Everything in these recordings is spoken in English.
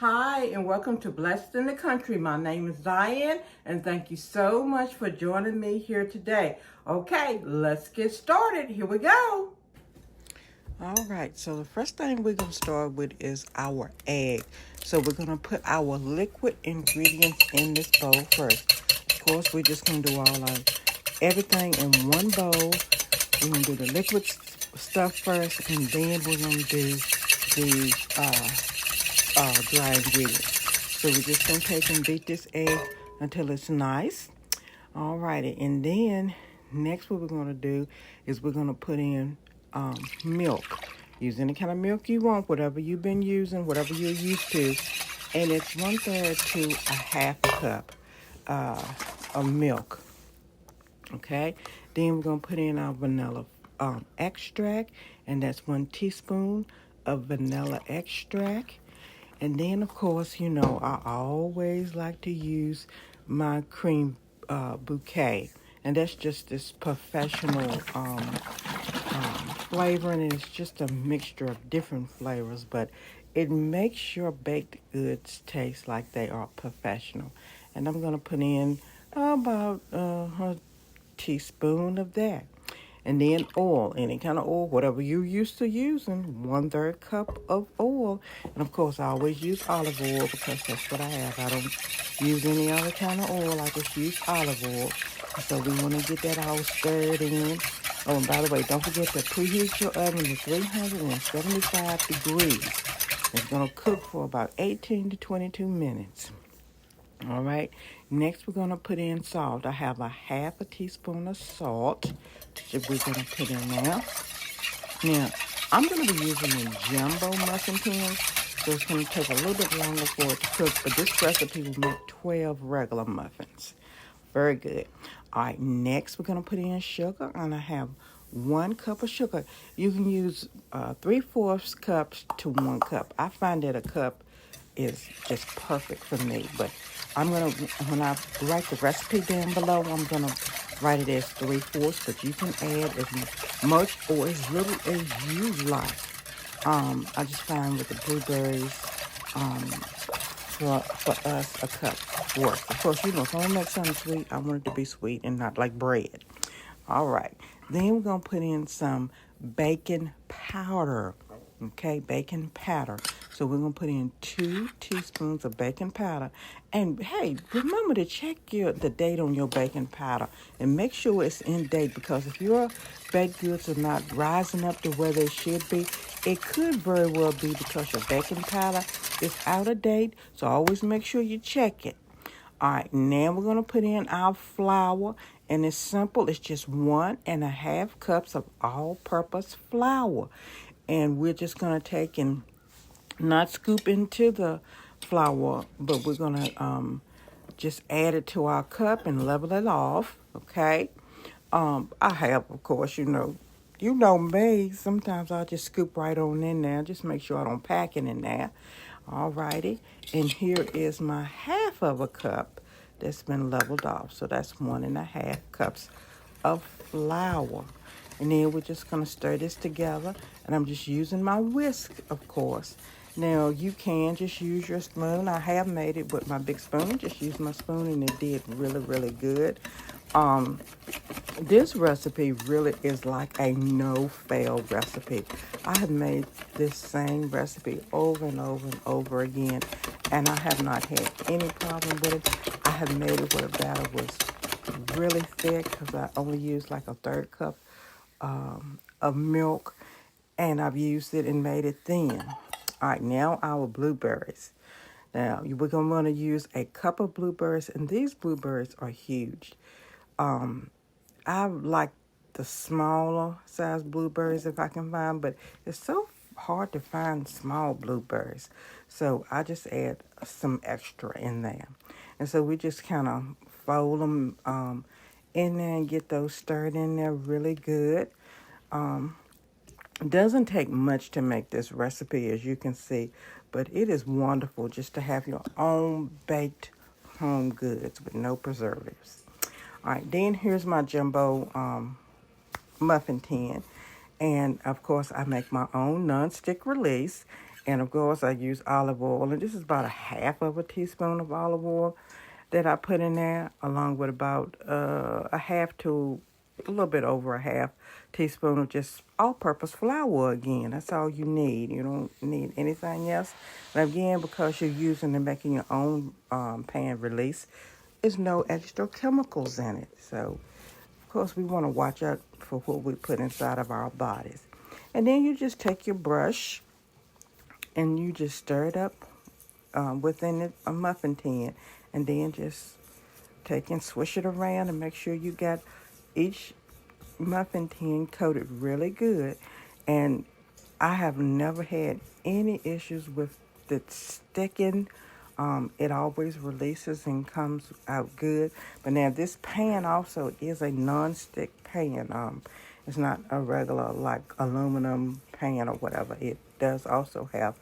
Hi, and welcome to Blessed in the Country. My name is Diane, and thank you so much for joining me here today. Okay, let's get started. Here we go. All right, so the first thing we're going to start with is our egg. So we're going to put our liquid ingredients in this bowl first. Of course, we're just going to do everything in one bowl. We're going to do the liquid stuff first, and then we're going to do the dry ingredients. So we're just going to take and beat this egg until it's nice. All righty, and then next what we're going to do is we're going to put in milk. Use any kind of milk you want, whatever you've been using, whatever you're used to. And it's 1/3 to a half a cup of milk. Okay, then we're going to put in our vanilla extract, and that's 1 teaspoon of vanilla extract. And then, of course, I always like to use my cream bouquet. And that's just this professional flavoring. And it's just a mixture of different flavors, but it makes your baked goods taste like they are professional. And I'm going to put in about a teaspoon of that. And then oil, any kind of oil, whatever you're used to using, 1/3 cup of oil. And of course, I always use olive oil because that's what I have. I don't use any other kind of oil. I just use olive oil. So we want to get that all stirred in. Oh, and by the way, don't forget to preheat your oven to 375 degrees. It's going to cook for about 18 to 22 minutes. All right. Next, we're going to put in salt. I have a half a teaspoon of salt that we're going to put in there. Now, I'm going to be using a jumbo muffin tin, so it's going to take a little bit longer for it to cook, but this recipe will make 12 regular muffins. Very good. All right, next we're going to put in sugar, and I have 1 cup of sugar. You can use 3/4 cups to 1 cup. I find that a cup is just perfect for me, but when I write the recipe down below, I'm going to write it as 3/4, but you can add as much or as little as you like. I just find with the blueberries, for us, a cup works. Of course, if I want to make something sweet, I want it to be sweet and not like bread. All right. Then we're going to put in some baking powder. Okay, baking powder. So we're going to put in 2 teaspoons of baking powder. And hey, remember to check the date on your baking powder and make sure it's in date, because if your baked goods are not rising up to where they should be, it could very well be because your baking powder is out of date. So always make sure you check it. All right, now we're going to put in our flour, and it's simple. It's just 1.5 cups of all-purpose flour. And we're just going to take and not scoop into the flour, but we're going to just add it to our cup and level it off, okay? I have, of course, you know me. Sometimes I'll just scoop right on in there. Just make sure I don't pack it in there. All righty. And here is my half of a cup that's been leveled off. So that's 1.5 cups of flour. And then we're just going to stir this together. And I'm just using my whisk, of course. Now, you can just use your spoon. I have made it with my big spoon. Just use my spoon, and it did really, really good. This recipe really is like a no-fail recipe. I have made this same recipe over and over and over again, and I have not had any problem with it. I have made it where the batter was really thick because I only used like a 1/3 cup of milk, and I've used it and made it thin. All right, now our blueberries. Now, we're going to want to use a cup of blueberries, and these blueberries are huge. I like the smaller size blueberries if I can find, but it's so hard to find small blueberries. So I just add some extra in there. And so we just kind of fold them in there and get those stirred in there really good. It doesn't take much to make this recipe, as you can see, but it is wonderful just to have your own baked home goods with no preservatives. All right, then here's my jumbo muffin tin. And, of course, I make my own nonstick release. And of course, I use olive oil. And this is about a half of a teaspoon of olive oil that I put in there, along with about a half to a little bit over a half teaspoon of just all-purpose flour again. That's all you need. You don't need anything else. And again, because you're using and making your own pan release, there's no extra chemicals in it. So, of course, we want to watch out for what we put inside of our bodies. And then you just take your brush and you just stir it up within a muffin tin, and then just take and swish it around and make sure you got each muffin tin coated really good. And I have never had any issues with the sticking. It always releases and comes out good. But now this pan also is a non-stick pan. It's not a regular like aluminum pan or whatever. It does also have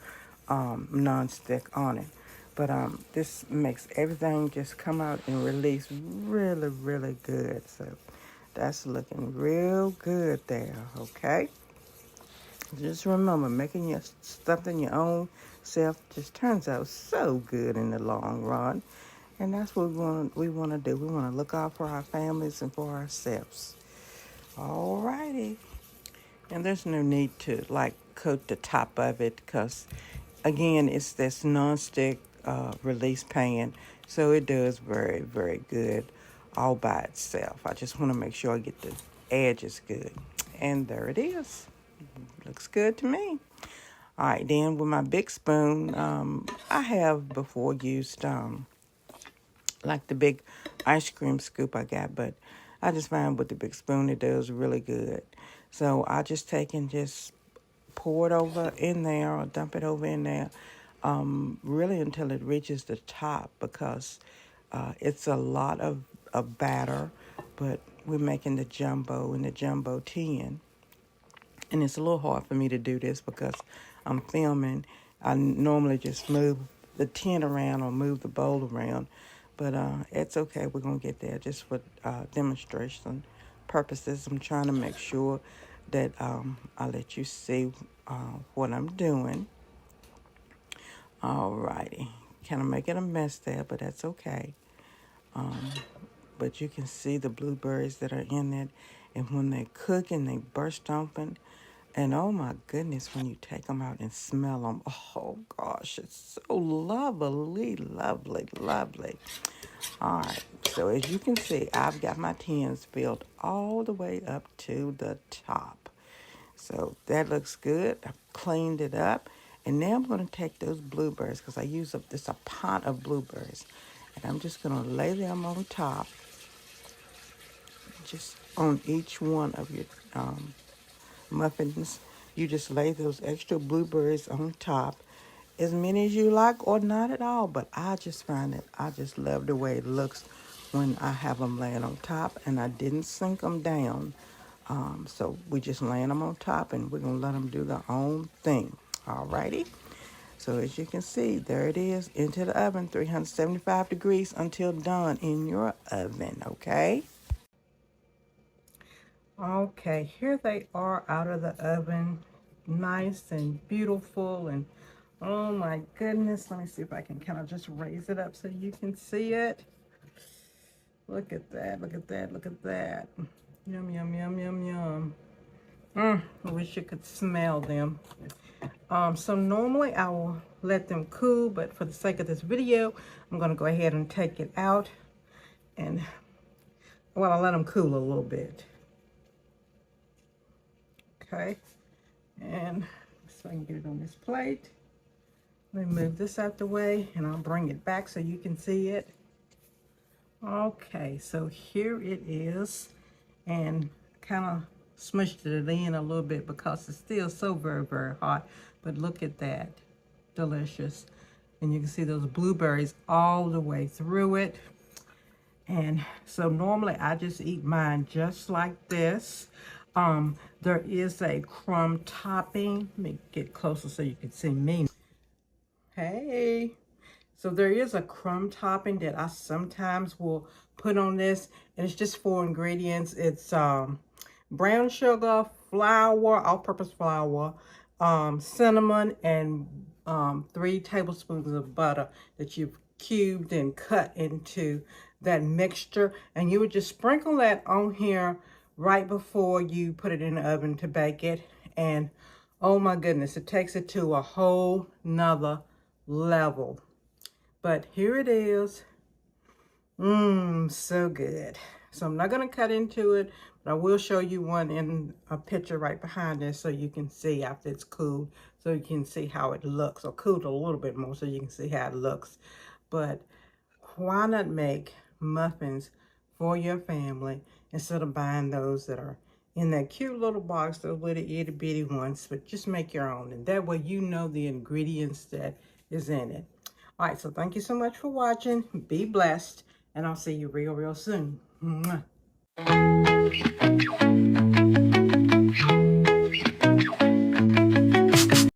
non-stick on it. But this makes everything just come out and release really, really good. So that's looking real good there, okay? Just remember, making your something your own self just turns out so good in the long run. And that's what we want to do. We want to look out for our families and for ourselves. All righty. And there's no need to like coat the top of it because, again, it's this non-stick release pan. So it does very, very good all by itself. I just want to make sure I get the edges good. And there it is. Looks good to me. All right, then with my big spoon, I have before used like the big ice cream scoop I got, but I just find with the big spoon it does really good. So I just take and just pour it over in there or dump it over in there, really until it reaches the top because it's a lot of batter, but we're making the jumbo in the jumbo tin. And it's a little hard for me to do this because I'm filming. I normally just move the tin around or move the bowl around. But it's okay. We're going to get there just for demonstration purposes. I'm trying to make sure that I let you see what I'm doing. All righty. Kind of making a mess there, but that's okay. But you can see the blueberries that are in it. And when they cook and they burst open, and oh my goodness, when you take them out and smell them, oh gosh, it's so lovely, lovely, lovely. All right, so as you can see, I've got my tins filled all the way up to the top. So that looks good. I've cleaned it up. And now I'm going to take those blueberries because I use up this a pot of blueberries. And I'm just going to lay them on top, just on each one of your muffins. You just lay those extra blueberries on top, as many as you like or not at all. But I just find it, I just love the way it looks when I have them laying on top, and I didn't sink them down. So we just laying them on top, and we're going to let them do their own thing. All righty. So as you can see, there it is, into the oven, 375 degrees until done in your oven, okay? Okay, here they are out of the oven, nice and beautiful, and oh my goodness, let me see if I can kind of just raise it up so you can see it. Look at that, look at that, look at that. Yum, yum, yum, yum, yum. I wish you could smell them. So normally I will let them cool, but for the sake of this video, I'm going to go ahead and take it out. And, well, I'll let them cool a little bit. Okay, and so I can get it on this plate. Let me move this out the way, and I'll bring it back so you can see it. Okay, so here it is, and kind of smushed it in a little bit because it's still so very, very hot. But look at that, delicious. And you can see those blueberries all the way through it. And so normally I just eat mine just like this. There is a crumb topping. Let me get closer so you can see me. Hey. So there is a crumb topping that I sometimes will put on this. And it's just 4 ingredients. It's brown sugar, flour, all-purpose flour, cinnamon, and 3 tablespoons of butter that you've cubed and cut into that mixture, and you would just sprinkle that on here right before you put it in the oven to bake it. And oh my goodness, it takes it to a whole nother level. But here it is. So good. So I'm not going to cut into it, but I will show you one in a picture right behind this so you can see after it's cooled, so you can see how it looks, or cooled a little bit more so you can see how it looks. But why not make muffins for your family instead of buying those that are in that cute little box, those little itty bitty ones? But just make your own, and that way you know the ingredients that is in it. All right, so thank you so much for watching. Be blessed, and I'll see you real soon. Mwah.